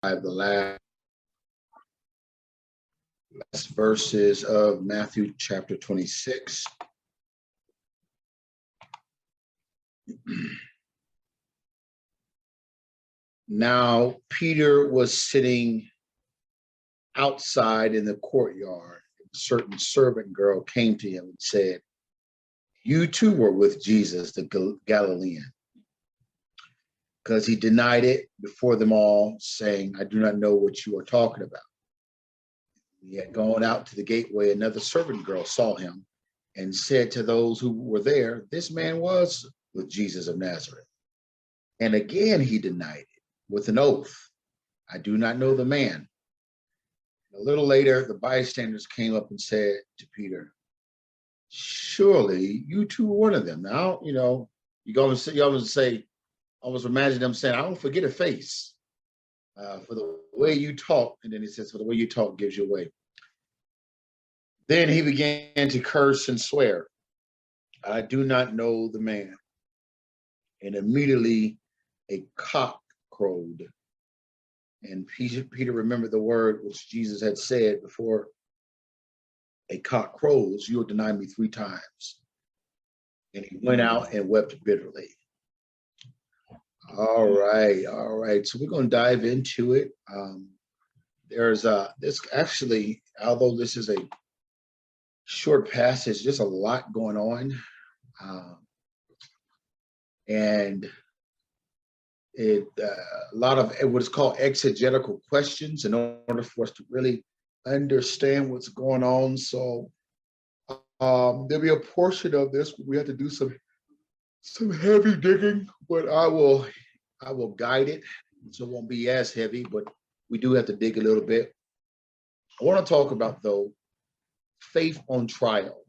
the last verses of Matthew chapter 26. Now, Peter was sitting outside in the courtyard. A certain servant girl came to him and said, "You too were with Jesus, the Galilean." Because he denied it before them all, saying, "I do not know what you are talking about." He had gone out to the gateway. Another servant girl saw him and said to those who were there, "This man was with Jesus of Nazareth." And again he denied it with an oath, "I do not know the man." A little later, the bystanders came up and said to Peter, "Surely you too were one of them." Now, you always say, almost imagine them saying, "I don't forget a face for the way you talk." And then he says, "For the way you talk gives you away." Then he began to curse and swear, "I do not know the man." And immediately a cock crowed. And Peter remembered the word which Jesus had said, "Before a cock crows, you'll deny me 3 times." And he went out and wept bitterly. All right. So we're going to dive into it. There's this actually, although this is a short passage, there's a lot going on, and a lot of what is called exegetical questions in order for us to really understand what's going on. So there'll be a portion of this where we have to do some heavy digging, but I will guide it, so it won't be as heavy, but we do have to dig a little bit. I want to talk about, though, faith on trial.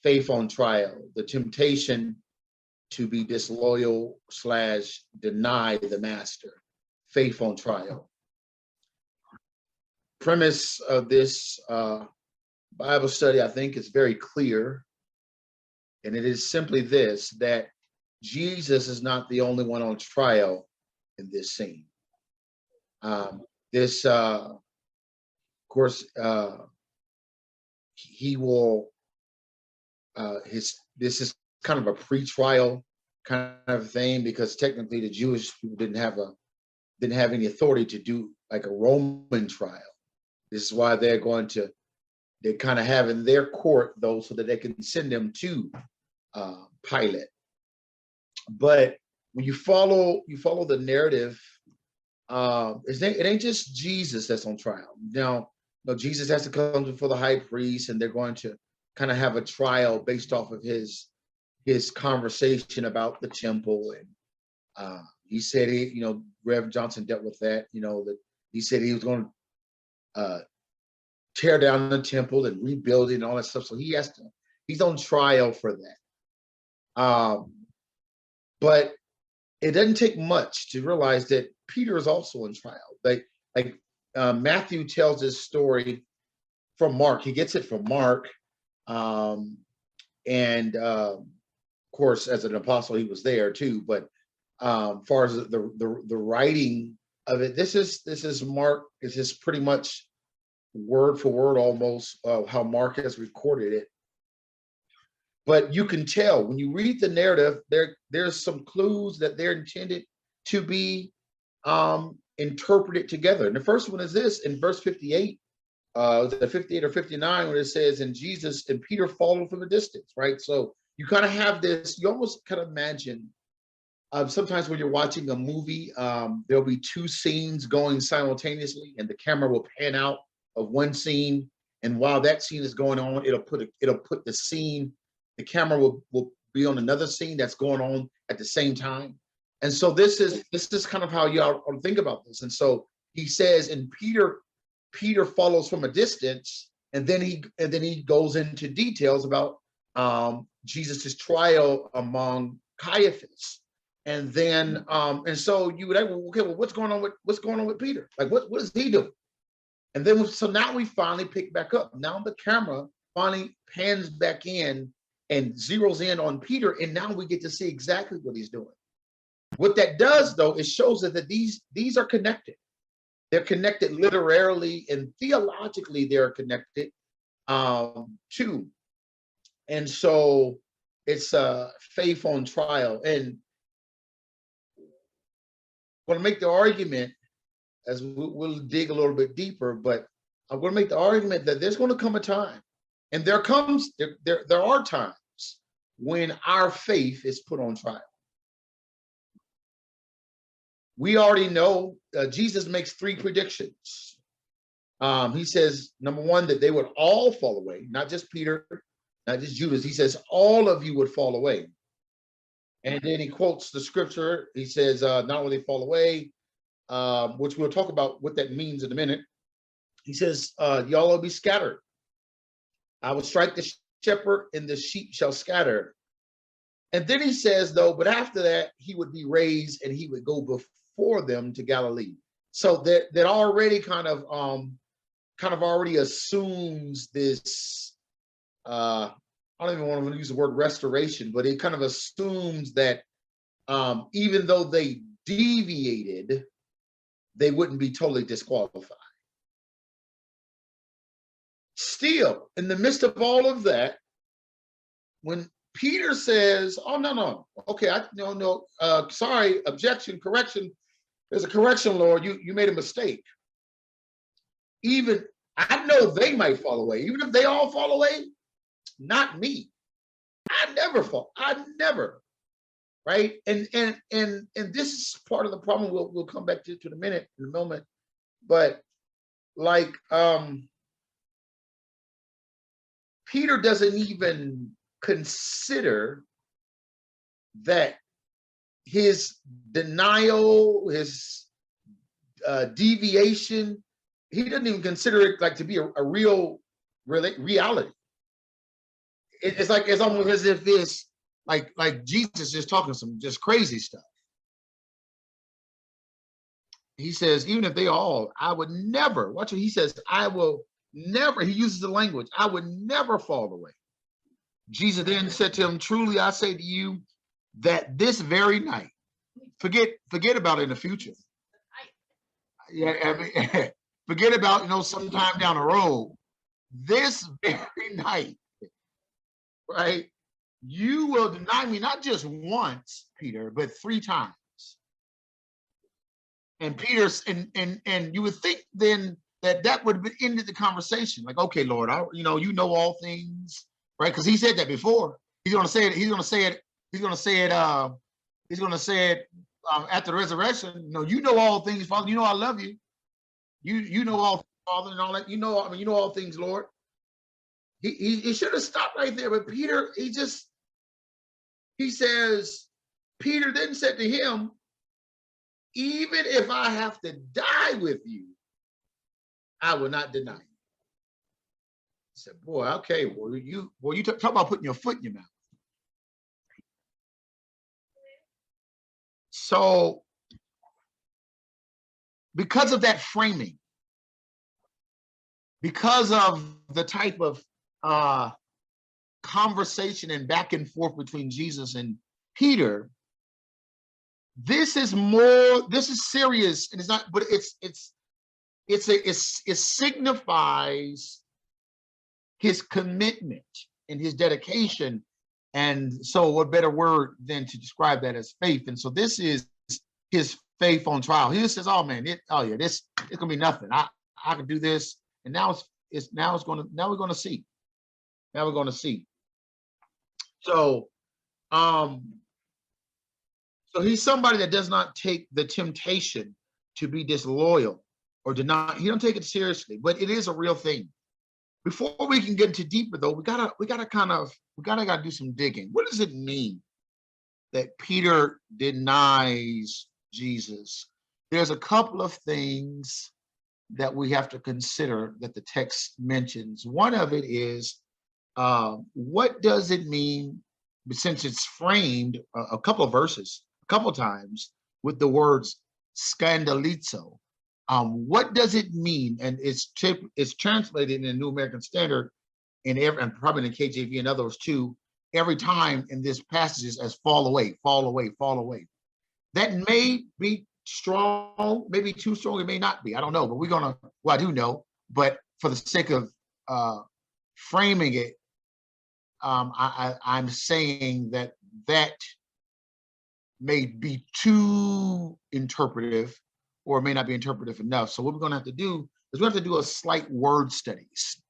Faith on trial, the temptation to be disloyal / deny the master. Faith on trial. Premise of this Bible study, I think, is very clear. And it is simply this, that Jesus is not the only one on trial in this scene. This, of course, he will, this is kind of a pre-trial kind of thing, because technically the Jewish people didn't have any authority to do like a Roman trial. This is why they're kind of have in their court, though, so that they can send them to Pilate. But when you follow the narrative, it ain't just Jesus that's on trial. Now, Jesus has to come before the high priest, and they're going to kind of have a trial based off of his conversation about the temple. And he said, Rev Johnson dealt with that, that he said he was going to tear down the temple and rebuild it and all that stuff. So he's on trial for that. But it doesn't take much to realize that Peter is also on trial. Matthew tells this story from Mark. He gets it from Mark. And of course, as an apostle, he was there too. But far as the writing of it, this is Mark. This is pretty much word for word almost how Mark has recorded it. But you can tell when you read the narrative, there's some clues that they're intended to be interpreted together. And the first one is this in verse 58, the 58 or 59, when it says, "And Jesus and Peter followed from a distance," right? So you kind of have this, you almost kind of imagine sometimes when you're watching a movie, there'll be 2 scenes going simultaneously, and the camera will pan out of one scene. And while that scene is going on, it'll put the scene, the camera will be on another scene that's going on at the same time. And so this is kind of how y'all think about this. And so he says, and Peter follows from a distance, and then he goes into details about Jesus's trial among Caiaphas. And then and so you would, okay, well, what's going on with Peter? Like, what is he doing? And then so now we finally pick back up. Now the camera finally pans back in and zeroes in on Peter, and now we get to see exactly what he's doing. What that does, though, it shows that these are connected. They're connected literally and theologically. They're connected too. And so it's faith on trial. And I'm going to make the argument, as we'll dig a little bit deeper, but I'm going to make the argument that there's going to come a time, and there are times when our faith is put on trial. We already know Jesus makes 3 predictions. He says, number one, that they would all fall away, not just Peter, not just Judas. He says, all of you would fall away. And then he quotes the scripture. He says, not only fall away, which we'll talk about what that means in a minute. He says, y'all will be scattered. I will strike the shepherd and the sheep shall scatter. And then he says, though, but after that, he would be raised and he would go before them to Galilee. So that already kind of already assumes this, I don't even want to use the word restoration, but it kind of assumes that even though they deviated, they wouldn't be totally disqualified. Still, in the midst of all of that, when Peter says, oh, no, okay, sorry, objection, correction, there's a correction, Lord, you made a mistake. Even, I know they might fall away, even if they all fall away, not me. I never fall, I never, right? And this is part of the problem we'll come back to in a moment, but like, Peter doesn't even consider that his denial, his deviation, he doesn't even consider it like to be a real reality. It's like, it's almost as if it's like Jesus just talking some just crazy stuff. He says, even if they all, I would never, watch what he says, I will never, he uses the language, I would never fall away. Jesus then said to him, truly I say to you that this very night, forget about it in the future. Yeah, I mean, forget about, sometime down the road, this very night, right? You will deny me not just once, Peter, but 3 times. And Peter, and you would think then that would have ended the conversation. Like, okay, Lord, you know all things, right? Because he said that before. He's going to say it at the resurrection. You know all things, Father. You know I love you. You know all, Father, and all that. You know all things, Lord. He should have stopped right there, but Peter, he says, Peter then said to him, even if I have to die with you, I will not deny you. I said, boy, okay, well, you talk about putting your foot in your mouth. So, because of that framing, because of the type of conversation and back and forth between Jesus and Peter, this is serious, and it's not, but it signifies his commitment and his dedication. And so what better word than to describe that as faith? And so this is his faith on trial. He just says, oh man, it's gonna be nothing. I can do this. And now we're gonna see. Now we're gonna see. So so he's somebody that does not take the temptation to be disloyal or deny. He don't take it seriously, but it is a real thing. Before we can get into deeper though, we gotta do some digging. What does it mean that Peter denies Jesus? There's a couple of things that we have to consider that the text mentions. One of it is, what does it mean, since it's framed a couple of verses, a couple of times with the words scandalizo? What does it mean? And it's translated in the New American Standard, and probably in the KJV and others too, every time in this passage as fall away, fall away, fall away. That may be strong, maybe too strong, it may not be. I don't know, but we're gonna, well, I do know, but for the sake of framing it, I'm saying that that may be too interpretive or may not be interpretive enough. So what we're gonna have to do is we have to do a slight word studies.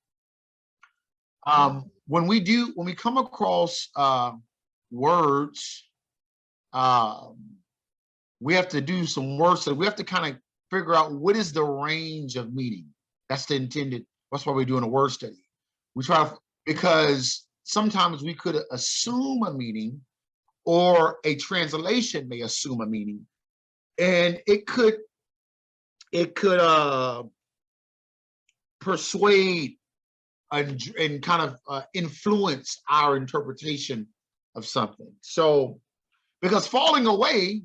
When we come across words, we have to do some work. So we have to kind of figure out what is the range of meaning. That's the intended. That's why we're doing a word study. We try to, because sometimes we could assume a meaning, or a translation may assume a meaning, and it could persuade and kind of influence our interpretation of something. So, because falling away,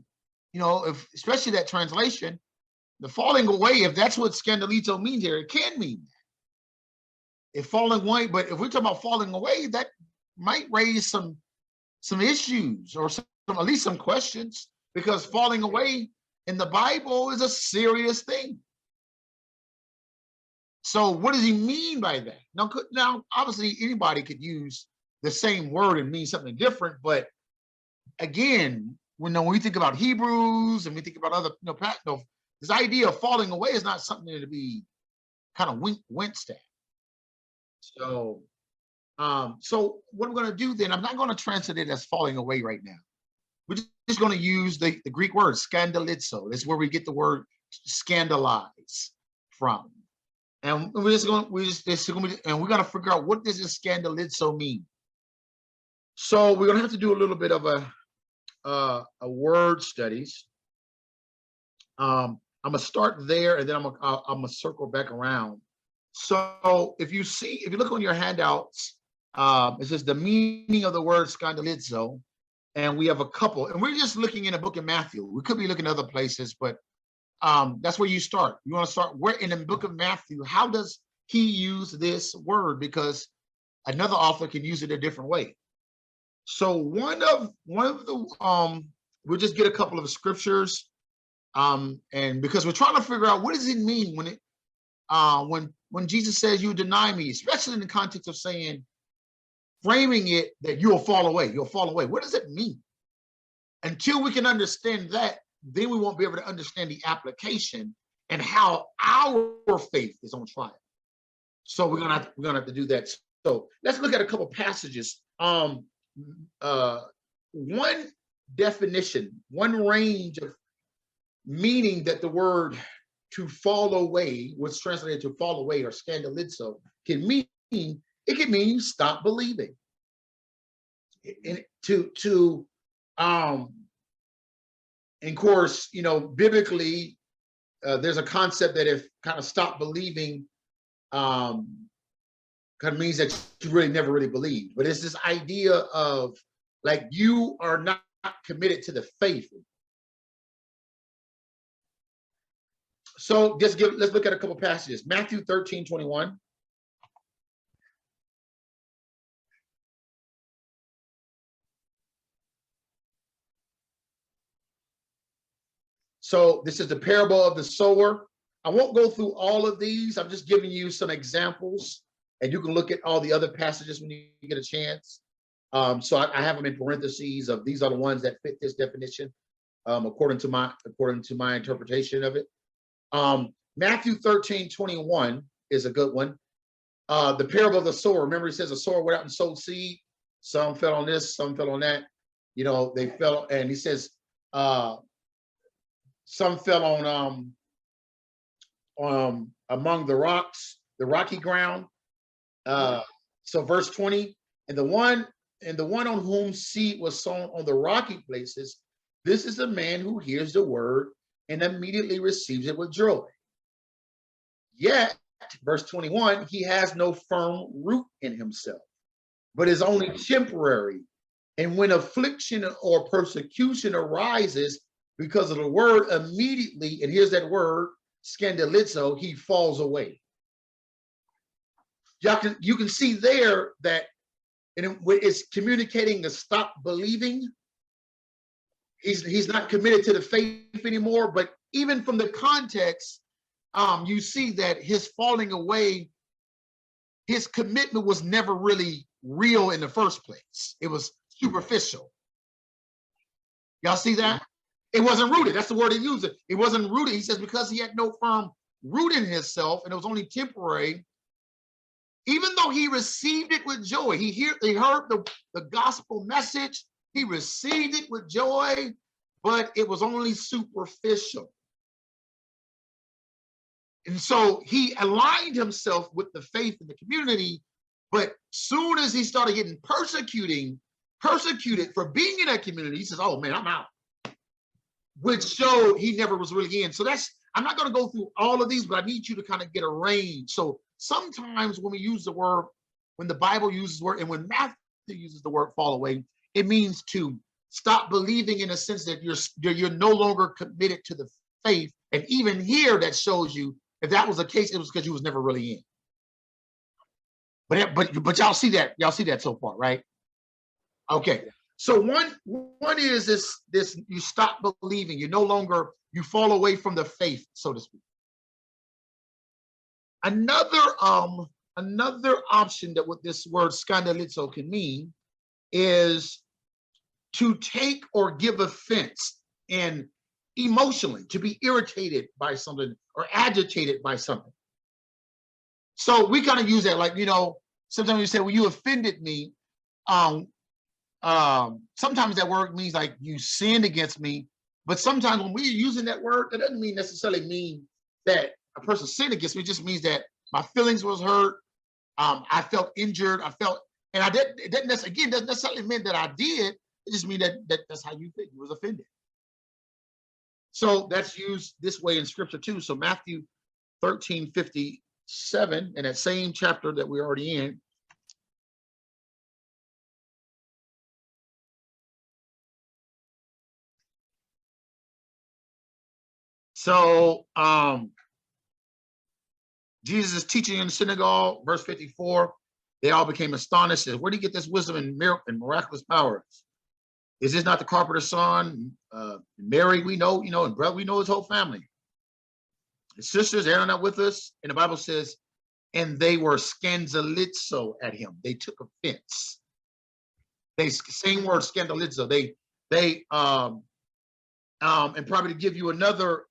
if especially that translation, the falling away, if that's what scandalizo means here, it can mean that. If falling away, but if we're talking about falling away, that might raise some issues, or at least some questions, because falling away in the Bible is a serious thing. So what does he mean by that? Now, obviously, anybody could use the same word and mean something different, but again, when we think about Hebrews and we think about other, this idea of falling away is not something to be kind of winced at. So, what I'm going to do then, I'm not going to translate it as falling away right now. We're just going to use the Greek word scandalizo. That's where we get the word scandalize from. And we're going to figure out, what does this scandalizo mean? So we're going to have to do a little bit of a word studies. I'm going to start there, and then I'm going to circle back around. So if you look on your handouts, it says the meaning of the word scandalizo, and we have a couple, and we're just looking in the book of Matthew. We could be looking at other places, but that's where you start. You want to start where in the book of Matthew. How does he use this word? Because another author can use it a different way. So one of the we'll just get a couple of scriptures, and because we're trying to figure out what does it mean when Jesus says you deny me, especially in the context of framing it that you'll fall away. What does it mean? Until we can understand that, then we won't be able to understand the application and how our faith is on trial. So we're gonna have to do that. So let's look at a couple passages. One definition, one range of meaning that the word to fall away, what's translated to fall away or scandalizo, can mean. It can mean stop believing. And of course, biblically, there's a concept that if kind of stop believing kind of means that you really never really believed. But it's this idea of like you are not committed to the faith. So let's look at a couple passages. Matthew 13:21. So this is the parable of the sower. I won't go through all of these. I'm just giving you some examples, and you can look at all the other passages when you get a chance. So I have them in parentheses of these are the ones that fit this definition, according to my interpretation of it. Matthew 13:21 is a good one. The parable of the sower. Remember, he says a sower went out and sowed seed. Some fell on this, some fell on that. They fell, and he says some fell on among the rocks, the rocky ground. So verse 20, and the one on whom seed was sown on the rocky places, this is the man who hears the word and immediately receives it with joy. Yet, verse 21, he has no firm root in himself, but is only temporary. And when affliction or persecution arises because of the word, immediately, and here's that word, scandalizo, he falls away. You can see there that it's communicating the stop believing. He's not committed to the faith anymore. But even from the context, you see that his falling away, his commitment was never really real in the first place. It was superficial. Y'all see that? It wasn't rooted. That's the word he used. It wasn't rooted. He says because he had no firm root in himself and it was only temporary, even though he received it with joy, he heard the gospel message, he received it with joy, but it was only superficial. And so he aligned himself with the faith in the community, but soon as he started getting persecuted for being in that community, he says, oh man, I'm out. Which showed he never was really in. So I'm not going to go through all of these, but I need you to kind of get a range. So sometimes when we use the word, when the Bible uses the word, and when Matthew uses the word fall away, it means to stop believing in a sense that you're no longer committed to the faith. And even here, that shows you if that was the case, it was because you was never really in. But y'all see that so far, right? Okay. So one is this you stop believing, you fall away from the faith, so to speak. Another option that what this word scandalizo can mean is to take or give offense, and emotionally to be irritated by something or agitated by something. So we kind of use that, like, sometimes we say, well, you offended me. Sometimes that word means like you sinned against me, but sometimes when we're using that word, that doesn't necessarily mean that a person sinned against me. It just means that my feelings was hurt. I felt injured. And it doesn't necessarily mean that I did. It just means that's how you think. You was offended. So that's used this way in scripture too. So Matthew 13:57, in that same chapter that we're already in. So Jesus is teaching in the synagogue, verse 54. They all became astonished. Says, where do you get this wisdom and miraculous powers? Is this not the carpenter's son? Mary, we know, and brother, we know his whole family. His sisters, they're not with us. And the Bible says, and they were scandalizo at him. They took offense. Same word, scandalizo. And probably to give you another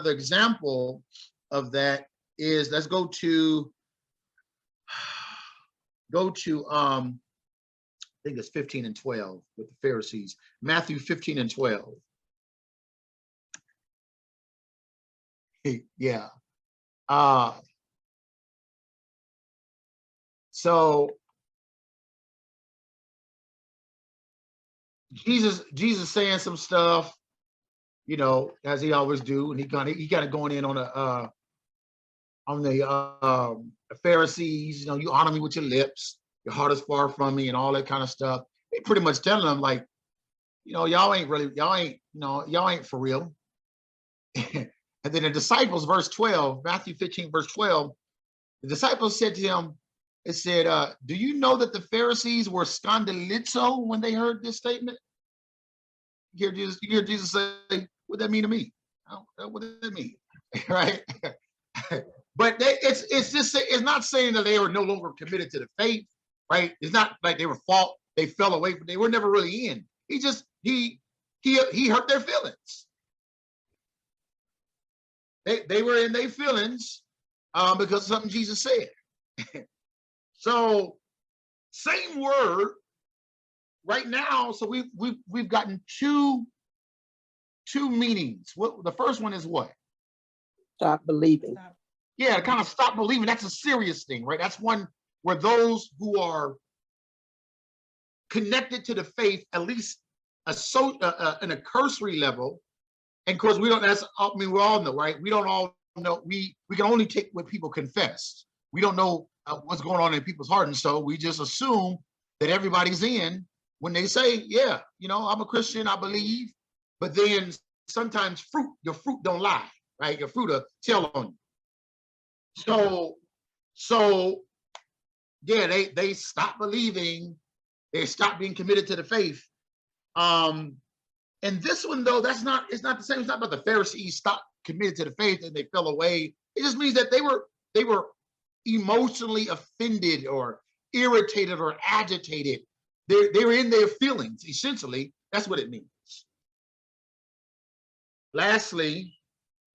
example of that is, let's go to I think it's 15 and 12 with the Pharisees. Matthew 15 and 12. Yeah. So Jesus saying some stuff, as he always do, and he kind of going in on the Pharisees. You honor me with your lips, your heart is far from me, and all that kind of stuff. He pretty much telling them, like, y'all ain't for real. And then the disciples, verse 12, Matthew 15, verse 12, the disciples said to him, it said, do you know that the Pharisees were scandalizo when they heard this statement? You hear Jesus say, what does that mean to me? What does that mean? Right? But it's not saying that they were no longer committed to the faith, right? It's not like they fell away, but they were never really in. He hurt their feelings. They were in their feelings because of something Jesus said. So same word right now. So we've gotten two meanings. The first one is what? Stop believing. Yeah, kind of stop believing. That's a serious thing, right? That's one where those who are connected to the faith, at least in a cursory level, and of course we don't. We all know, right? We don't all know. We can only take what people confess. We don't know what's going on in people's heart, and so we just assume that everybody's in when they say, "Yeah, I'm a Christian, I believe." But then sometimes your fruit don't lie, right? Your fruit will tell on you. So yeah, they stop believing. They stop being committed to the faith. And this one, though, it's not the same. It's not about the Pharisees stopped committed to the faith and they fell away. It just means that they were emotionally offended or irritated or agitated. They're in their feelings, essentially. That's what it means. Lastly,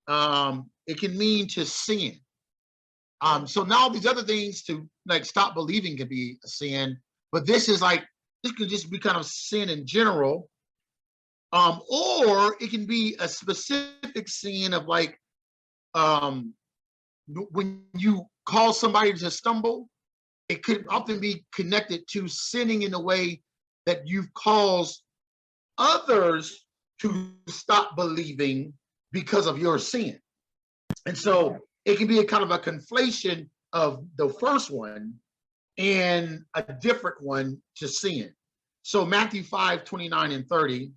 it can mean to sin. So now these other things to like stop believing can be a sin, but this can just be kind of sin in general. Or it can be a specific sin of like when you cause somebody to stumble, it could often be connected to sinning in a way that you've caused others to stop believing because of your sin. And so it can be a kind of a conflation of the first one and a different one to sin. So Matthew 5:29 and 30.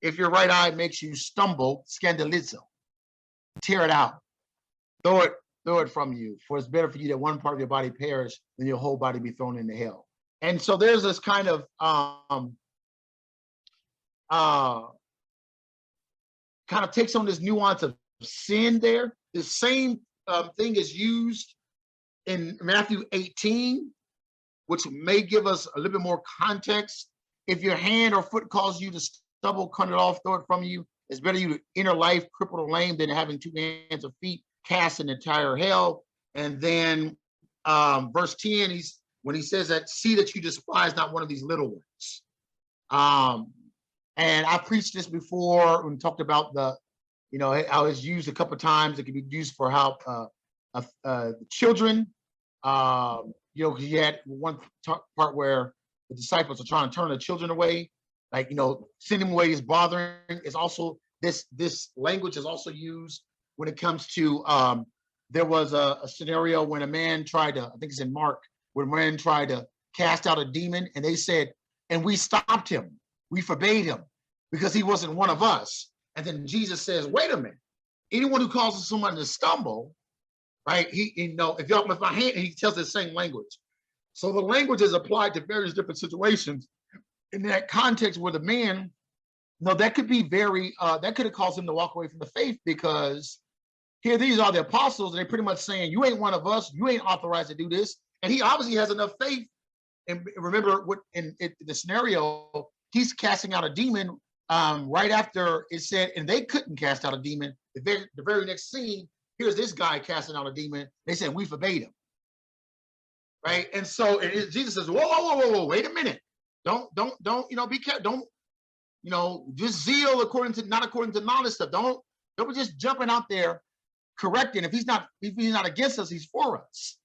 If your right eye makes you stumble, scandalizo, tear it out, throw it from you. For it's better for you that one part of your body perish than your whole body be thrown into hell. And so there's this kind of takes on this nuance of sin there. The same thing is used in Matthew 18, which may give us a little bit more context. If your hand or foot causes you to stumble, cut it off, throw it from you. It's better you to enter life crippled or lame than having 2 hands or feet cast in entire hell. And then verse 10, when he says that, see that you despise not one of these little ones. And I preached this before when we talked about how it's used a couple of times. It can be used for how children, because you had one part where the disciples are trying to turn the children away, sending them away is bothering. It's also this language is also used when it comes to there was a scenario when a man tried to, I think it's in Mark, when a man tried to cast out a demon, and they said, and we stopped him, we forbade him because he wasn't one of us. And then Jesus says, wait a minute, anyone who causes someone to stumble, right? If y'all with my hand, he tells the same language. So the language is applied to various different situations. In that context where the man, that could be that could have caused him to walk away from the faith, because here these are the apostles, and they're pretty much saying, you ain't one of us, you ain't authorized to do this. And he obviously has enough faith. And remember what in the scenario, he's casting out a demon right after it said, and they couldn't cast out a demon. The very next scene, here's this guy casting out a demon. They said, we forbade him. Right. And so Jesus says, whoa, wait a minute. Don't, be careful. Don't, just zeal not according to knowledge stuff. Don't be just jumping out there correcting. If he's not against us, he's for us.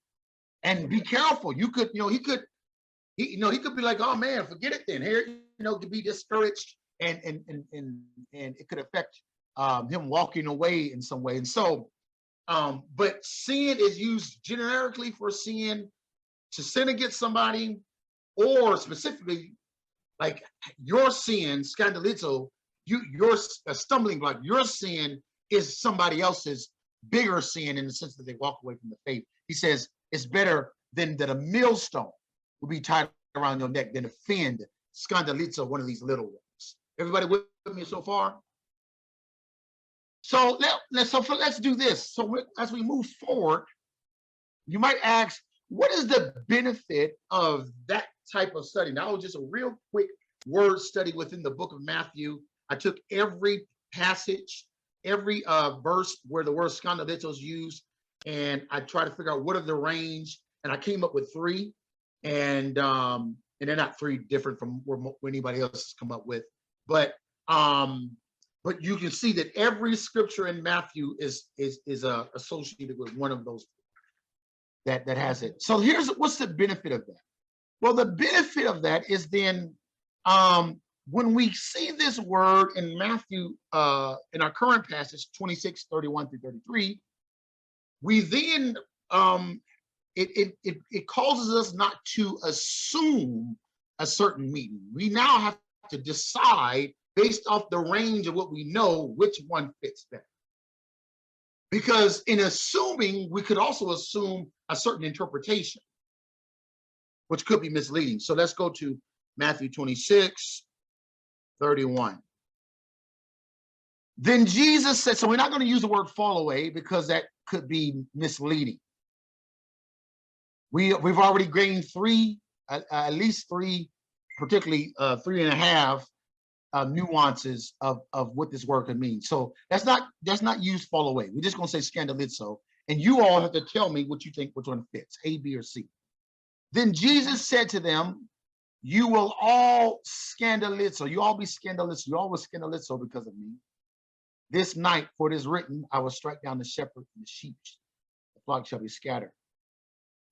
And be careful. You could, he could be like, oh man, forget it then. Here, to be discouraged and it could affect him walking away in some way. And so, but sin is used generically for sin, to sin against somebody, or specifically like your sin, scandalizo, your stumbling block, your sin is somebody else's bigger sin in the sense that they walk away from the faith. He says it's better than that a millstone will be tied around your neck than offend scandalizo, one of these little ones. Everybody with me so far? So let's do this. So as we move forward, you might ask, what is the benefit of that type of study? Now, just a real quick word study within the book of Matthew. I took every passage, every verse where the word scandalizo is used, and I tried to figure out what are the range, and I came up with 3, and they're not 3 different from where anybody else has come up with, but you can see that every scripture in Matthew is associated with one of those that has it. So what's the benefit of that? Well, the benefit of that is then when we see this word in Matthew, in our current passage, 26:31 through 33, we then, it causes us not to assume a certain meaning. We now have to decide based off the range of what we know, which one fits better. Because in assuming, we could also assume a certain interpretation. which could be misleading. So let's go to Matthew 26:31. Then Jesus said, so we're not going to use the word fall away because that could be misleading. We've already gained at least three, particularly 3.5 nuances of what this word could mean. So that's not used fall away. We're just going to say scandalizo, and you all have to tell me what you think, which one fits, A, B, or C. Then Jesus said to them, you will all scandalizo. You all be scandalizo. You all will scandalizo because of me. This night, for it is written, I will strike down the shepherd and the sheep. The flock shall be scattered.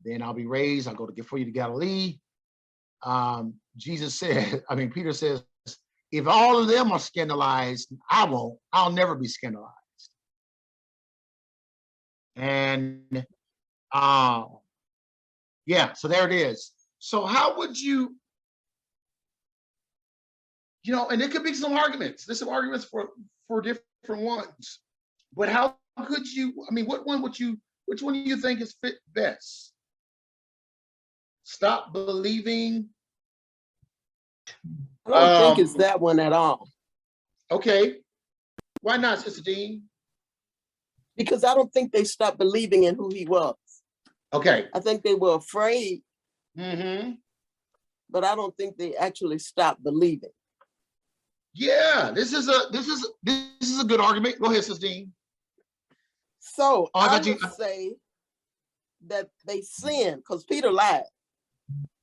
Then I'll be raised. I'll go to get for you to Galilee. Peter says, if all of them are scandalized, I won't. I'll never be scandalized. And yeah, so there it is. So how would you, and there could be some arguments. There's some arguments for different ones. But how could you, which one do you think is fit best? Stop believing. I don't think it's that one at all. Okay. Why not, Sister Dean? Because I don't think they stopped believing in who he was. Okay. I think they were afraid, Mm-hmm. but I don't think they actually stopped believing. Yeah, this is a good argument. Go ahead, Sister Dean. So I would say that they sinned because Peter lied.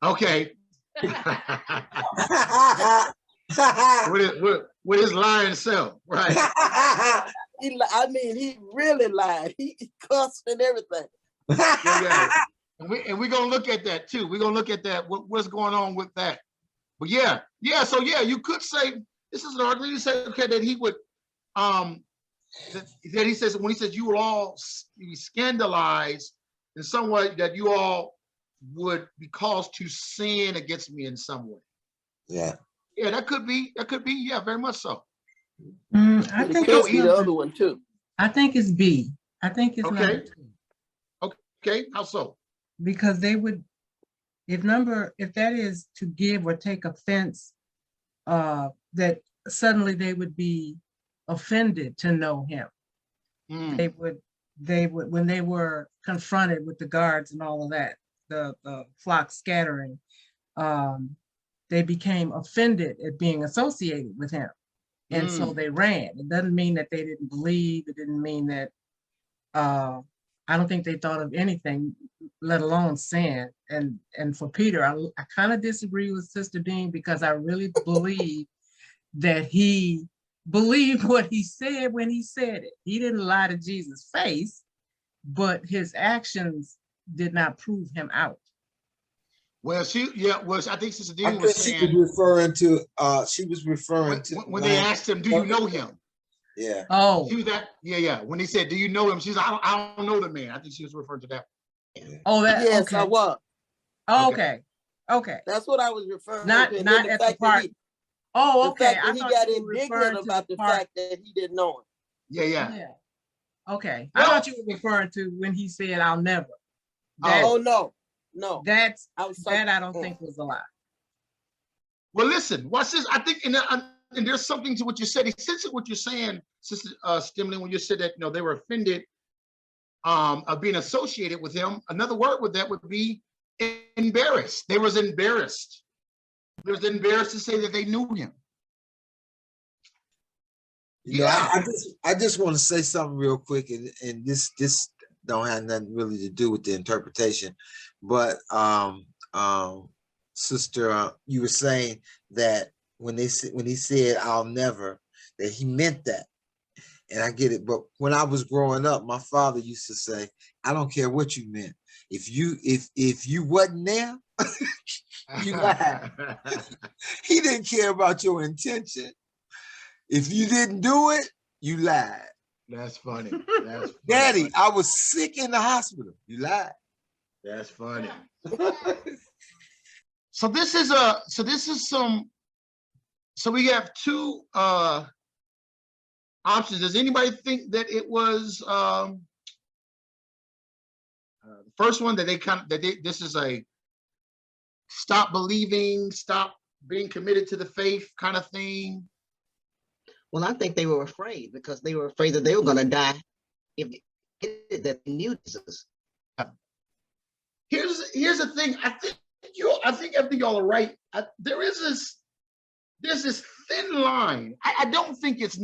Okay. with his lying self, right? He really lied. He cussed and everything. Yeah. And we're gonna look at that too. We're gonna look at that. What's going on with that? But yeah. So yeah, you could say this is an argument. You say okay that he would that he says when he says you will all be scandalized in some way that you all would be caused to sin against me in some way. Yeah. Yeah, that could be. Yeah, very much so. I think it's the other one too. I think it's B. I think it's number 2. Okay, how so? Because they would, if that is to give or take offense, that suddenly they would be offended to know him. They would when they were confronted with the guards and all of that, the flock scattering, they became offended at being associated with him. And so they ran. It doesn't mean that they didn't believe. It didn't mean that, I don't think they thought of anything, let alone sin. And for Peter, I kind of disagree with Sister Dean because I really believe that he believed what he said when he said it. He didn't lie to Jesus' face, but his actions did not prove him out. Well, I think Sister Dean was saying she was referring to when they asked him, "Do you know him?" Yeah. Oh. She was that. Yeah. When they said, "Do you know him?" She's like, I don't know the man. I think she was referring to that. Oh, that. Yes, okay. I was. Oh, okay. That's what I was referring to. Not at the part. Okay. I thought he got indignant about the fact that he didn't know him. Yeah. Okay. I thought you were referring to when he said, "I'll never." No. That I don't think was a lie. Well, listen, watch this. I think, and there's something to what you said. Essentially, what you're saying, Sister Stimley, when you said that they were offended of being associated with him. Another word with that would be embarrassed. They was embarrassed. They was embarrassed to say that they knew him. I just want to say something real quick, and this don't have nothing really to do with the interpretation, but Sister, you were saying that when he said "I'll never," that he meant that, and I get it. But when I was growing up, my father used to say, "I don't care what you meant. If you wasn't there, you lied." He didn't care about your intention. If you didn't do it, you lied. That's funny. Daddy, I was sick in the hospital. You lied. That's funny. So we have two options. Does anybody think that it was the first one that this is a stop believing, stop being committed to the faith kind of thing? Well, I think they were afraid because they were afraid that they were going to die if that they knew Jesus. Here's the thing. I think everything y'all are right. There's this thin line. I don't think it's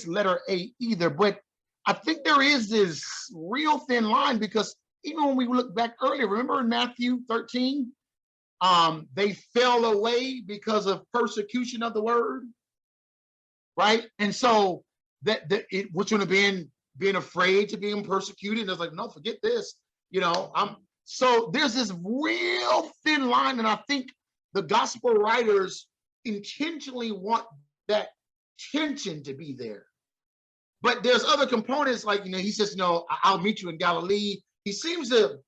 letter A either, but I think there is this real thin line, because even when we look back earlier, remember in Matthew 13, they fell away because of persecution of the word, right? And so which would have been being afraid to being persecuted. And it's like, no, forget this. So there's this real thin line, and I think the gospel writers intentionally want that tension to be there. But there's other components, like, he says, I'll meet you in Galilee. He seems to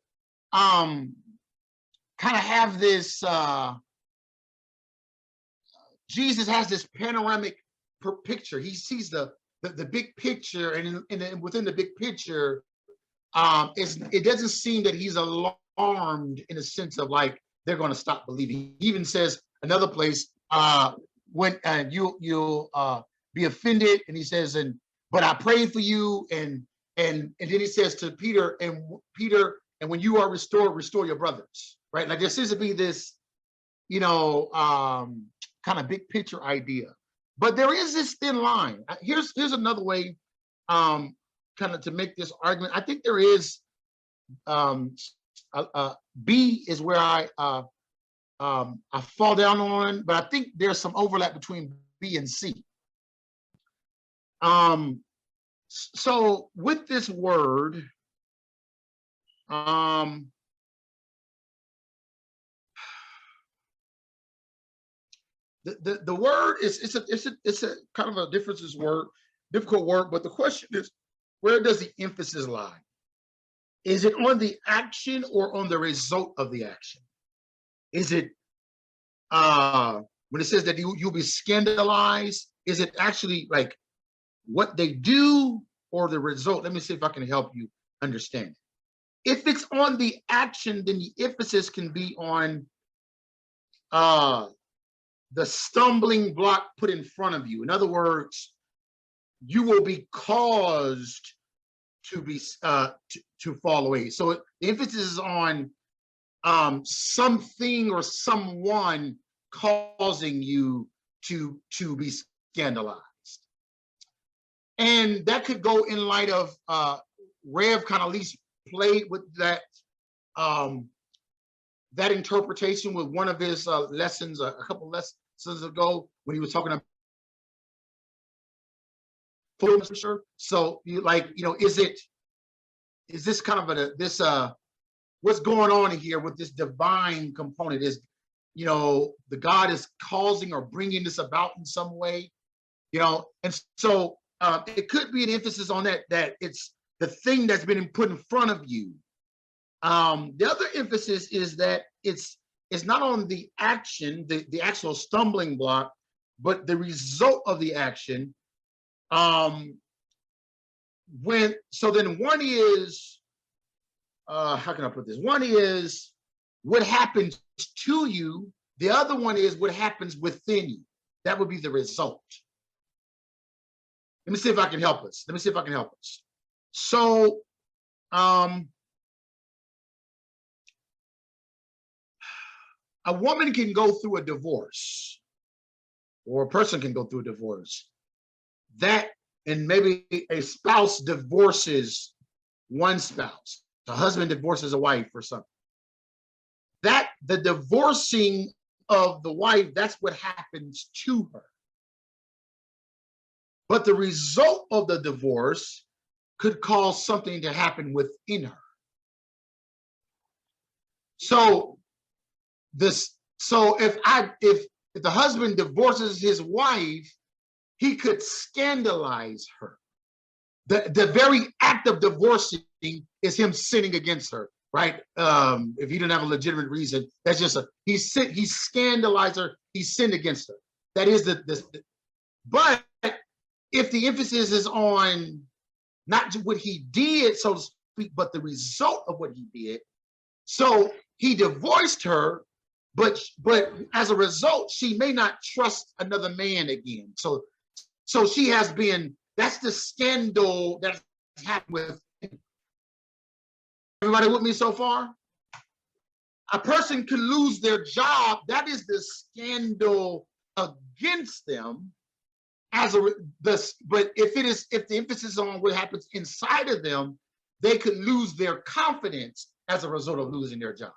kind of have this, Jesus has this panoramic picture. He sees the big picture, and within the big picture, it doesn't seem that he's alarmed in a sense of like they're going to stop believing. He even says another place, when you'll be offended, and he says, but I pray for you, and then he says to Peter, and when you are restored, restore your brothers, right? Like there seems to be this, kind of big picture idea, but there is this thin line. Here's another way, kind of to make this argument. I think there is, B is where I fall down on, but I think there's some overlap between B and C. So with this word, the word it's a kind of a difficult word, but the question is, where does the emphasis lie? Is it on the action or on the result of the action? Is it when it says that you'll be scandalized, is it actually like what they do or the result? Let me see if I can help you understand. If it's on the action, then the emphasis can be on the stumbling block put in front of you. In other words, you will be caused to be to fall away. So the emphasis is on something or someone causing you to be scandalized. And that could go in light of Rev kind of at least played with that that interpretation with one of his lessons a couple lessons ago when he was talking about fullness. So is this kind of what's going on here with this divine component? Is the God is causing or bringing this about in some way, and so it could be an emphasis on that it's the thing that's been put in front of you. The other emphasis is that it's not on the action, the actual stumbling block, but the result of the action. Then one is, how can I put this? One is what happens to you. The other one is what happens within you. That would be the result. Let me see if I can help us. So, a woman can go through a divorce, or a person can go through a divorce. And maybe a spouse divorces one spouse. A husband divorces a wife or something. That the divorcing of the wife, that's what happens to her. But the result of the divorce could cause something to happen within her. So if the husband divorces his wife, he could scandalize her. The very act of divorcing is him sinning against her, right? If he didn't have a legitimate reason, that's just he scandalized her, he sinned against her. That is but if the emphasis is on not what he did, so to speak, but the result of what he did. So he divorced her, but as a result, she may not trust another man again. So she has been, that's the scandal that's happened with. Everybody with me so far? A person could lose their job. That is the scandal against them. But if the emphasis is on what happens inside of them, they could lose their confidence as a result of losing their job.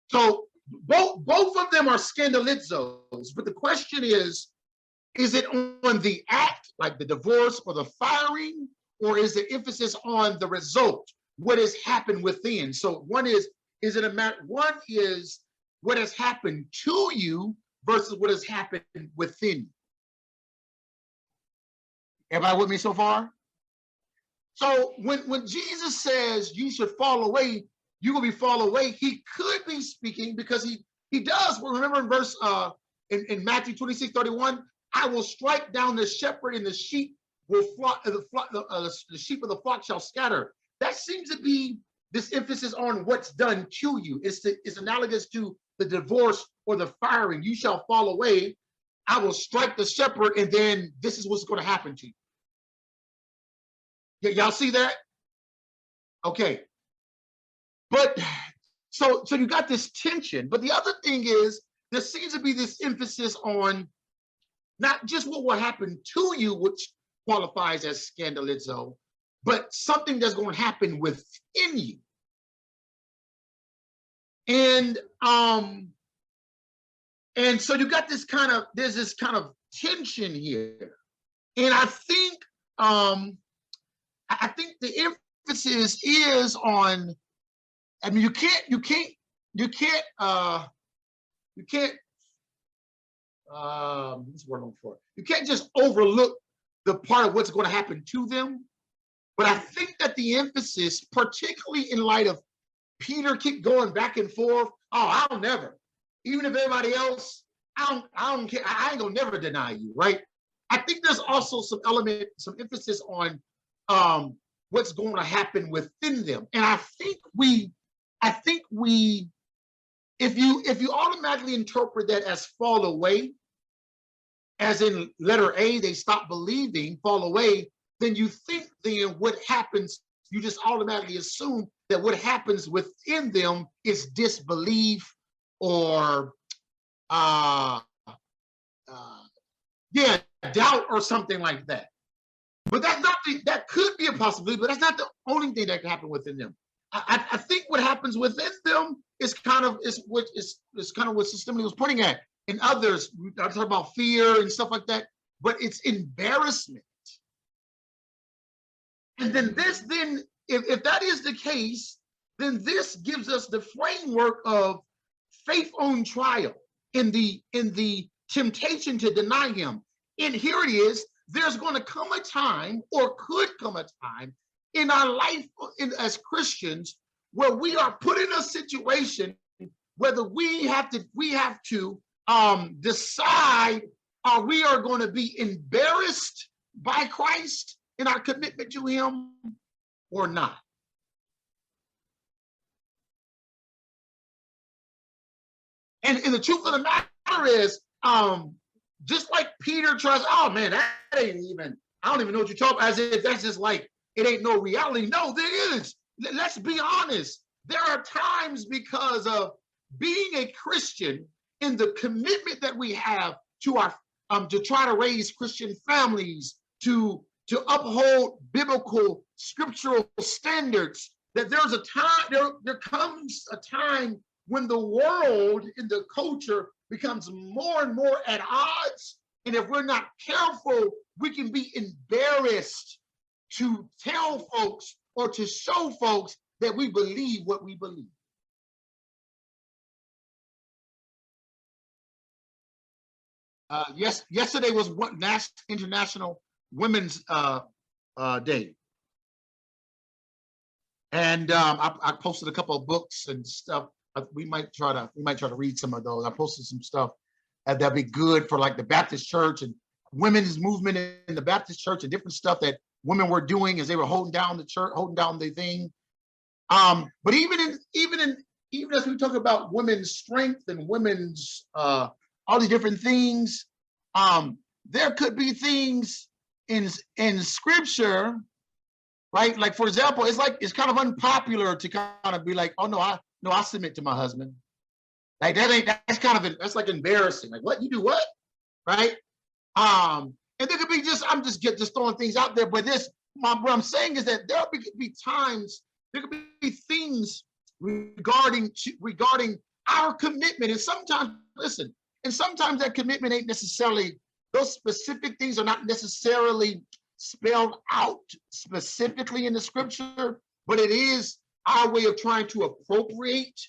So both of them are scandalizos, but the question is it on the act, like the divorce or the firing, or is the emphasis on the result, what has happened within? So one is what has happened to you versus what has happened within you. Everybody with me so far? So when Jesus says you should fall away, you will be fall away, he could be speaking because he does. Well, remember in verse in Matthew 26:31, I will strike down the shepherd and the sheep will flock, the sheep of the flock shall scatter. That seems to be this emphasis on what's done to you. It's analogous to the divorce or the firing. You shall fall away. I will strike the shepherd, and then this is what's going to happen to you. Y'all see that? Okay. But so you got this tension. But the other thing is there seems to be this emphasis on not just what will happen to you, which qualifies as scandalizo, but something that's going to happen within you. And so you got this there's this kind of tension here. And I think the emphasis is on, I mean, you can't this word I'm for. You can't just overlook the part of what's going to happen to them. But I think that the emphasis, particularly in light of Peter keep going back and forth, oh, I'll never, even if everybody else, I don't care, I ain't gonna never deny you, right? I think there's also some emphasis on what's going to happen within them. And I think if you automatically interpret that as fall away, as in letter A, they stop believing, fall away, then you think then what happens, you just automatically assume that what happens within them is disbelief or doubt or something like that. But that's not that could be a possibility, but that's not the only thing that can happen within them. I think what happens within them is kind of what Sister Emily was pointing at. In others, I talk about fear and stuff like that, but it's embarrassment. And then if that is the case, then this gives us the framework of faith on trial in the temptation to deny him. And here it is, there's going to come a time, or could come a time in our life as Christians where we are put in a situation whether we have to decide, are we are going to be embarrassed by Christ in our commitment to him or not. And the truth of the matter is, just like Peter tries, oh man, that ain't even, I don't even know what you're talking about, as if that's just like, it ain't no reality. No, there is. Let's be honest. There are times because of being a Christian in the commitment that we have to our, to try to raise Christian families, to uphold biblical scriptural standards, that there's a time, there comes a time when the world in the culture becomes more and more at odds. And if we're not careful, we can be embarrassed to tell folks or to show folks that we believe what we believe. Yesterday was International Women's Day. And I posted a couple of books and stuff. We might try to read some of those. I posted some stuff that'd be good for like the Baptist church and women's movement in the Baptist church and different stuff that women were doing as they were holding down the church, holding down the thing. But even even as we talk about women's strength and women's all these different things, there could be things in scripture, right? Like, for example, it's kind of unpopular to kind of be like, oh no, I submit to my husband. Like that's like embarrassing. Like, what, you do what? Right? And there could be I'm just throwing things out there, but what I'm saying is that there could be times, there could be things regarding our commitment. And sometimes, listen, and sometimes that commitment ain't necessarily, those specific things are not necessarily spelled out specifically in the scripture, but it is our way of trying to appropriate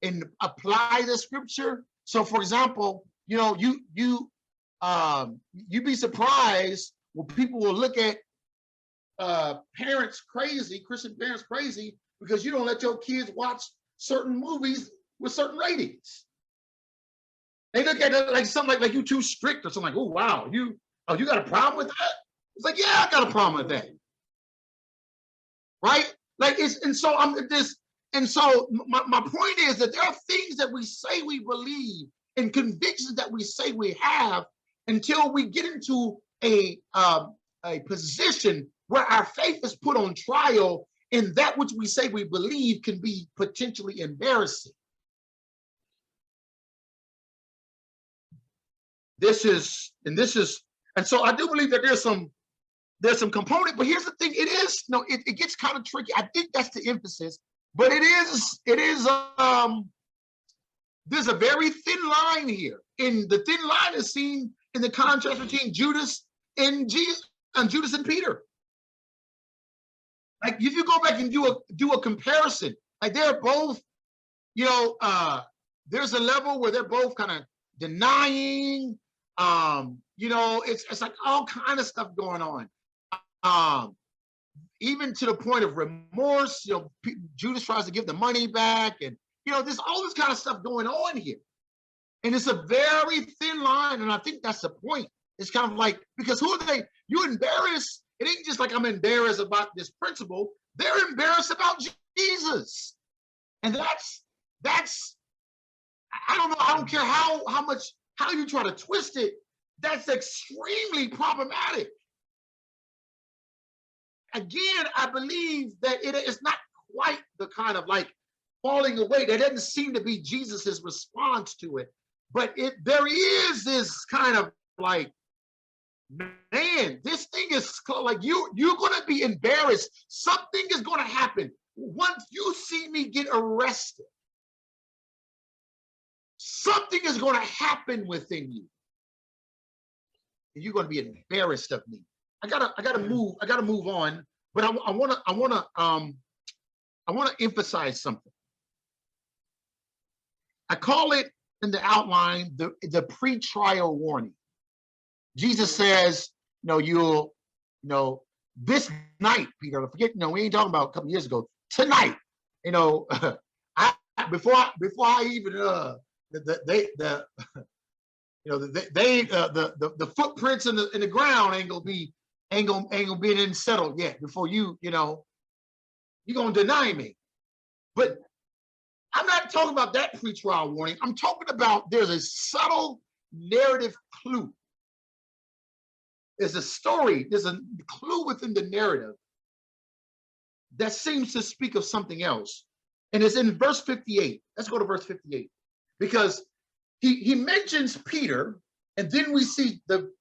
and apply the scripture. So for example, you know, you'd be surprised when people will look at parents crazy, Christian parents crazy, because you don't let your kids watch certain movies with certain ratings. They look at it like something like you too strict or something, like, oh wow, you got a problem with that? It's like, yeah, I got a problem with that. Right? Like my point is that there are things that we say we believe and convictions that we say we have until we get into a position where our faith is put on trial, and that which we say we believe can be potentially embarrassing. And so I do believe that there's some component, but here's the thing, it gets kind of tricky. I think that's the emphasis, but there's a very thin line here. And the thin line is seen in the contrast between Judas and Judas and Peter. Like, if you go back and do a comparison, like they're both, you know, there's a level where they're both kind of denying, you know, it's like all kind of stuff going on. Even to the point of remorse, you know, Judas tries to give the money back, and, you know, there's all this kind of stuff going on here. And it's a very thin line, and I think that's the point. It's kind of like, because who are they? You're embarrassed. It ain't just like I'm embarrassed about this principle. They're embarrassed about Jesus. And that's, I don't know, I don't care how you try to twist it, that's extremely problematic. Again, I believe that it is not quite the kind of like falling away. That doesn't seem to be Jesus's response to it. But there is this kind of like, man, this thing is like, you're going to be embarrassed. Something is going to happen. Once you see me get arrested, something is going to happen within you. And you're going to be embarrassed of me. I gotta move on, but I want to emphasize something. I call it in the outline the pre-trial warning. Jesus says, this night, Peter, forget, we ain't talking about a couple years ago. Tonight, before I even the footprints in the ground ain't gonna be settled yet before you're gonna deny me. But I'm not talking about that pre-trial warning. I'm talking about there's a subtle narrative clue. There's a story, there's a clue within the narrative that seems to speak of something else. And it's in verse 58. Let's go to verse 58. Because he mentions Peter, and then we see the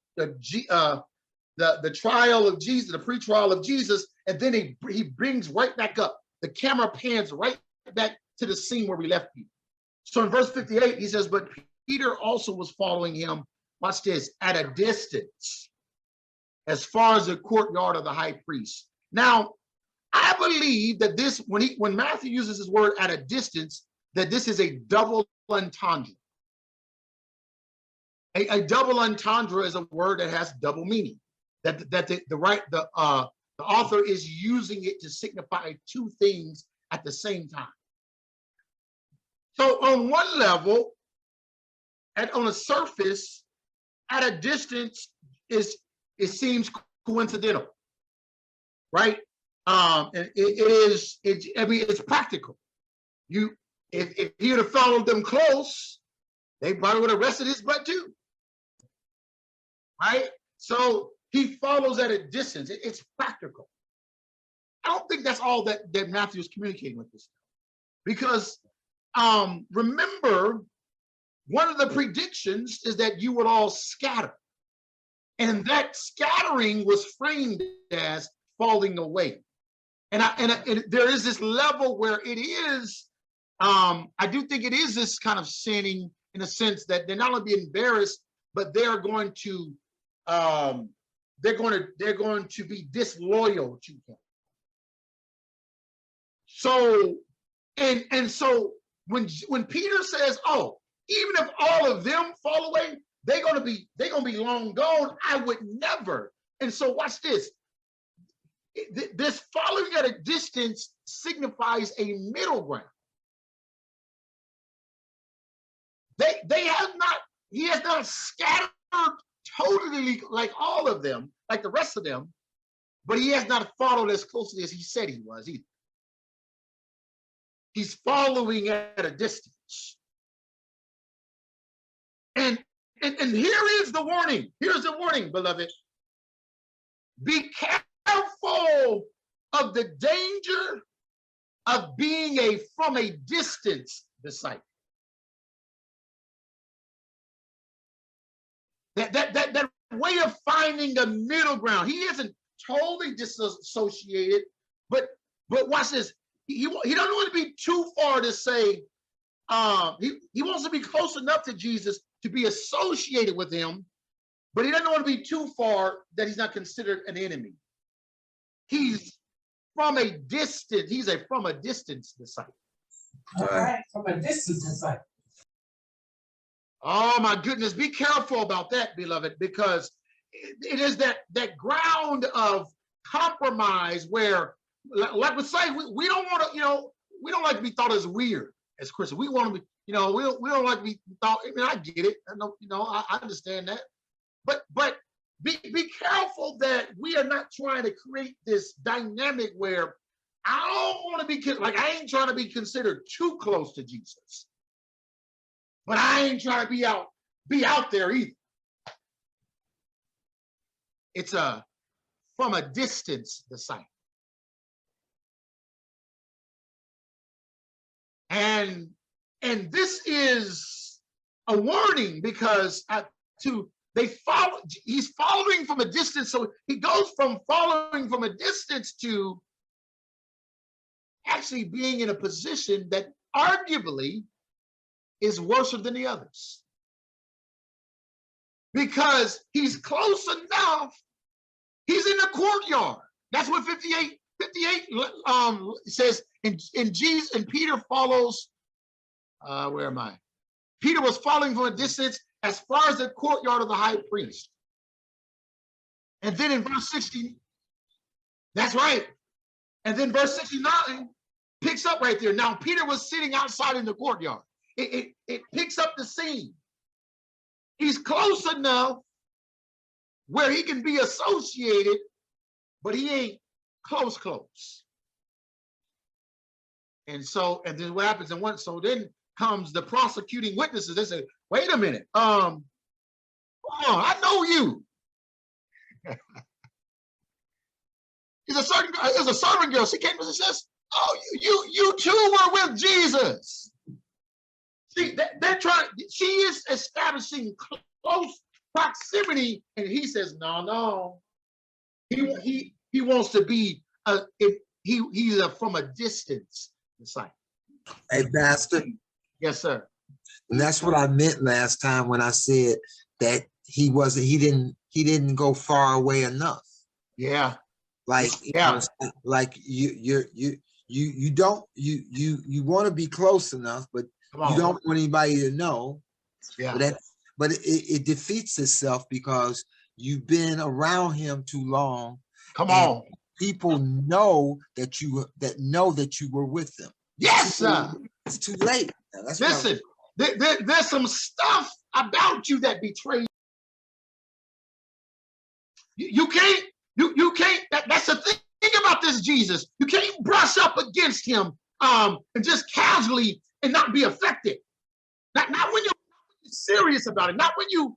trial of Jesus, the pre-trial of Jesus, and then he brings right back up. The camera pans right back to the scene where we left Peter. So in verse 58, he says, but Peter also was following him, watch this, at a distance, as far as the courtyard of the high priest. Now, I believe that this, when Matthew uses this word at a distance, that this is a double entendre. A double entendre is a word that has double meaning. That the author is using it to signify two things at the same time. So on one level, on a surface, at a distance, it seems coincidental, right? And it's practical. if he would have followed them close, they probably would have arrested his butt too. Right? So he follows at a distance. It's practical. I don't think that's all that Matthew is communicating with this. Because remember, one of the predictions is that you would all scatter. And that scattering was framed as falling away. And there is this level where it is, I do think it is this kind of sinning in a sense that they're not only be embarrassed, but they're going to be disloyal to him. So, and so when Peter says, "Oh, even if all of them fall away, they're gonna be long gone," I would never. And so watch this. This following at a distance signifies a middle ground. He has not scattered totally like all of them, like the rest of them, but he has not followed as closely as he said he was either. He's following at a distance. And here is the warning. Here's the warning, beloved. Be careful of the danger of being from a distance disciple. That way of finding the middle ground. He isn't totally disassociated, but watch this. He doesn't want to be too far to say, he wants to be close enough to Jesus to be associated with him, but he doesn't want to be too far that he's not considered an enemy. He's from a distance. He's from a distance disciple. All right, from a distance disciple. Oh my goodness, be careful about that, beloved, because it is that ground of compromise where, like we say, we don't want to, we don't like to be thought as weird as Christians. We want to be, we don't like to be thought. I mean, I get it. I know, I understand that. But be careful that we are not trying to create this dynamic where I don't want to be like, I ain't trying to be considered too close to Jesus, but I ain't trying to be out there either. It's from a distance disciple. And this is a warning because he's following from a distance. So he goes from following from a distance to actually being in a position that arguably is worse than the others. Because he's close enough, he's in the courtyard. That's what 58 says, and Jesus and Peter follows, where am I? Peter was following from a distance as far as the courtyard of the high priest. And then in verse 60, that's right. And then verse 69 picks up right there. Now Peter was sitting outside in the courtyard. It picks up the scene. He's close enough where he can be associated, but he ain't close. And then what happens? So then comes the prosecuting witnesses. They say, wait a minute. I know you. There's a servant girl. She came and says, oh, you too were with Jesus. See, she is establishing close proximity, and he says, no. He wants to be he's from a distance disciple. Hey, Pastor. Yes, sir. And that's what I meant last time when I said that he didn't go far away enough. Yeah. Like, yeah. Like you want to be close enough, but you don't want anybody to know. Yeah. But it defeats itself because you've been around him too long. Come on. People know that you were with them. Yes, sir. It's too late. Listen, there's some stuff about you that betrays. You can't. That's the thing about this Jesus. You can't brush up against him and just casually and not be affected. Not when you're serious about it. Not when you're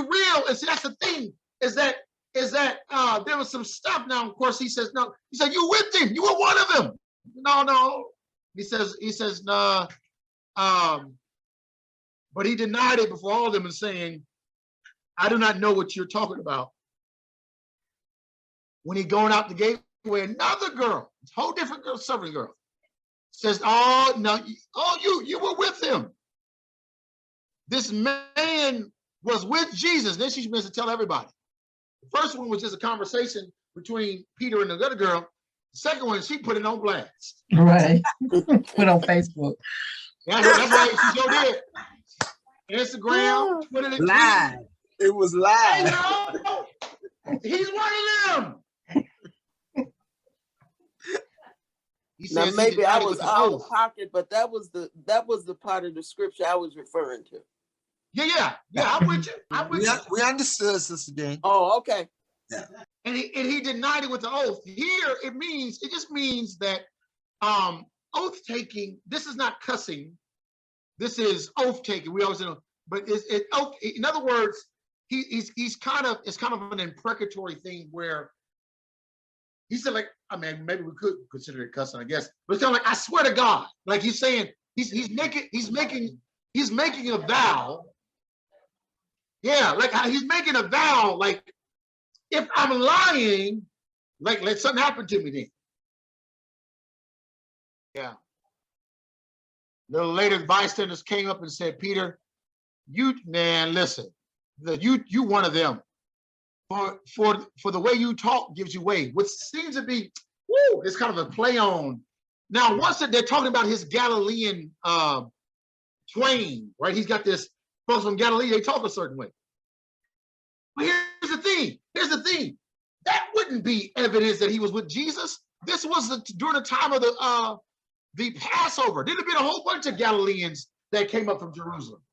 real. And see, that's the thing, is that there was some stuff. Now, of course, he says no. He said, you with him. You were one of them. No. He says no. But he denied it before all of them and saying, I do not know what you're talking about. When he going out the gateway, another girl, a whole different girl, serving girl, says, oh, no, you were with him. This man was with Jesus. Then she begins to tell everybody. The first one was just a conversation between Peter and the other girl. The second one, she put it on blast. Right. Put on Facebook. That's right. She sure did. Instagram, Twitter, and Live. It was live. I know. He's one of them. He Now says he maybe I denied it was with the out oath. of pocket, but that was the part of the scripture I was referring to. Yeah. I'm with you. I'm with you. We understood, Sister Dean. Oh, okay. And he denied it with the oath. Here it just means that oath taking. This is not cussing. This is oath taking. We always know, but it's oath. In other words, it's kind of an imprecatory thing where he said, like, I mean, maybe we could consider it cussing, I guess, but it's kind of like, I swear to God, like he's saying, he's making a vow. Yeah, like he's making a vow, like, if I'm lying, like, let something happen to me then. Yeah. A little later, bystanders came up and said, Peter, listen, you one of them. For the way you talk gives you away, which seems to be, it's kind of a play on. Now, once they're talking about his Galilean twain, right? He's got this folks from Galilee, they talk a certain way. But here's the thing. That wouldn't be evidence that he was with Jesus. This was during the time of the Passover. There'd have been a whole bunch of Galileans that came up from Jerusalem.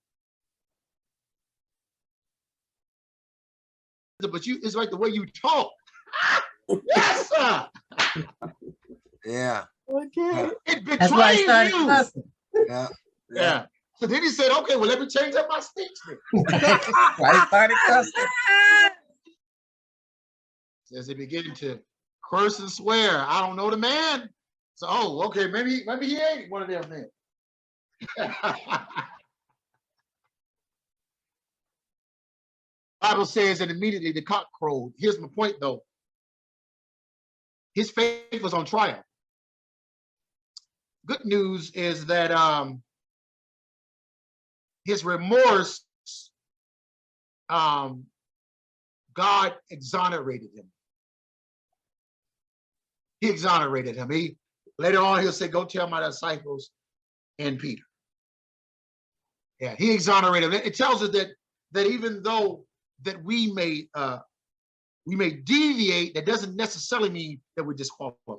But it's like the way you talk. Yes, sir. Yeah. Okay. It That's why I betrays started you. cussing. Yeah. So then he said, okay, well, let me change up my speech then. Why I started cussing. As they begin to curse and swear, I don't know the man. So, okay, maybe he ain't one of them then. Bible says that immediately the cock crowed. Here's my point, though. His faith was on trial. Good news is that his remorse, God exonerated him. He exonerated him. Later on, he'll say, go tell my disciples and Peter. Yeah, he exonerated him. It tells us that even though that we may deviate, that doesn't necessarily mean that we're disqualified.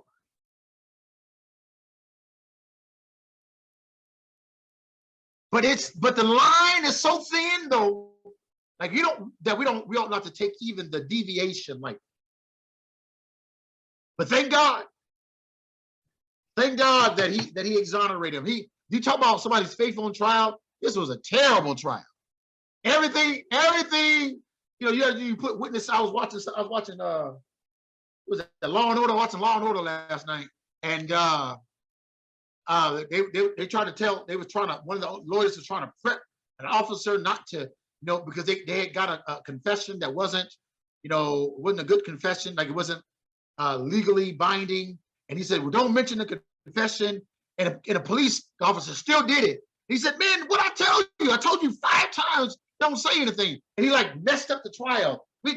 But the line is so thin, though, like we don't have to take even the deviation like. But thank God that he exonerated him. You talk about somebody's faithful on trial. This was a terrible trial. Everything. You put witness. I was watching was it the Law and Order? Watching Law and Order last night, and they tried to tell. One of the lawyers was trying to prep an officer not to, because they had got a confession that wasn't a good confession, like it wasn't legally binding. And he said, well, don't mention the confession. And a police officer still did it. He said, man, what I tell you? I told you 5 times, don't say anything. And he messed up the trial. Our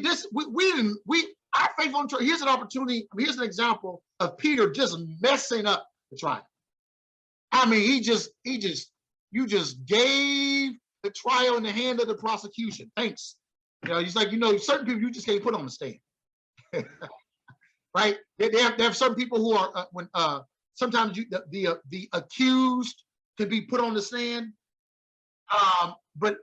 faith on trial. Here's an opportunity. Here's an example of Peter just messing up the trial. I mean, you just gave the trial in the hand of the prosecution. Thanks. He's like, certain people you just can't put on the stand. Right? They have certain people who are sometimes the accused can be put on the stand, but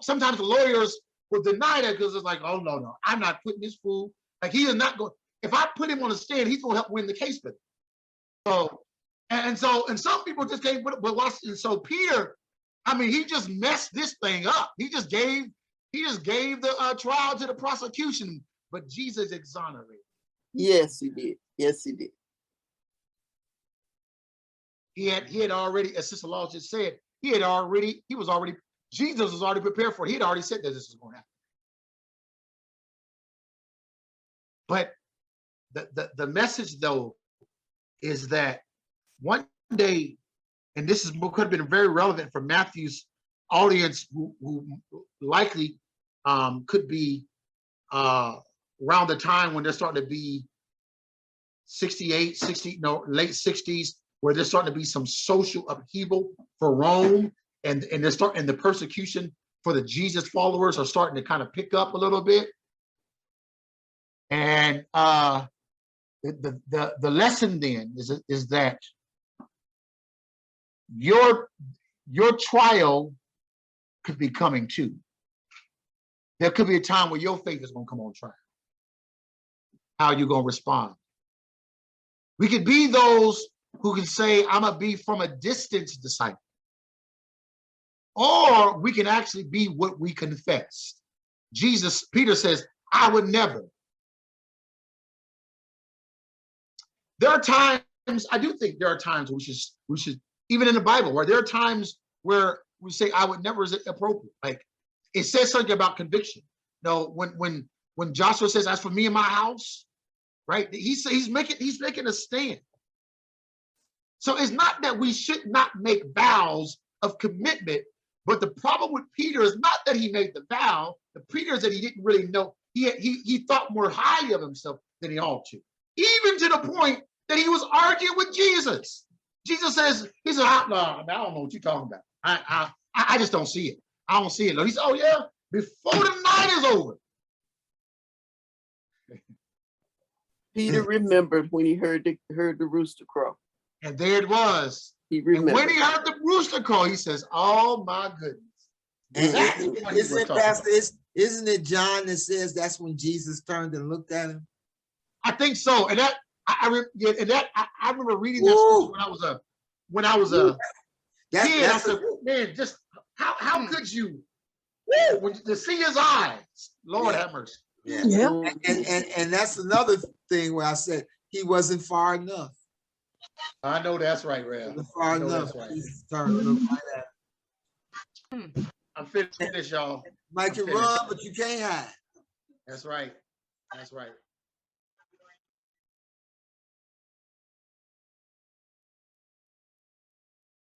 sometimes the lawyers will deny that because it's like, oh no, I'm not putting this fool. Like he is not going. If I put him on the stand, he's going to help win the case with him. So And so, and some people just can't, but watch, and so Peter, I mean, he just messed this thing up. He just gave the trial to the prosecution, but Jesus exonerated. Yes, he did. Yes, he did. He had already, as Sister Law just said, Jesus was already prepared for it. He had already said that this was going to happen. But the message though is that one day, and this could have been very relevant for Matthew's audience, who likely could be around the time when they're starting to be 68, 60, no, late 60s, where there's starting to be some social upheaval for Rome, and the persecution for the Jesus followers are starting to kind of pick up a little bit. And the lesson then is that your trial could be coming too. There could be a time where your faith is going to come on trial. How are you going to respond? We could be those who can say, I'm going to be from a distance disciple. Or we can actually be what we confess. Peter says, I would never. There are times, I do think there are times we should, even in the Bible, where there are times where we say, I would never is appropriate. Like it says something about conviction. No, when Joshua says, as for me and my house, right? He's making a stand. So it's not that we should not make vows of commitment, but the problem with Peter is not that he made the vow. The Peter is that he didn't really know. He thought more highly of himself than he ought to, even to the point that he was arguing with Jesus. Jesus says, he said, I don't know what you're talking about. I just don't see it. I don't see it. He said, oh yeah, before the night is over. Peter remembered when he heard the rooster crow. And there it was. He And remembered. when he heard the rooster crow, he says, oh my goodness. And isn't it John that says that's when Jesus turned and looked at him? I think so. And that I remember reading that scripture when I was a kid. I said, man, just how could you to see his eyes? Lord have mercy. Yeah. And that's another thing where I said he wasn't far enough. I know that's right, Rev. Far enough. That's right. Jesus turned and looked right at him. I'm finished, y'all. Might can run, but you can't hide. That's right. That's right.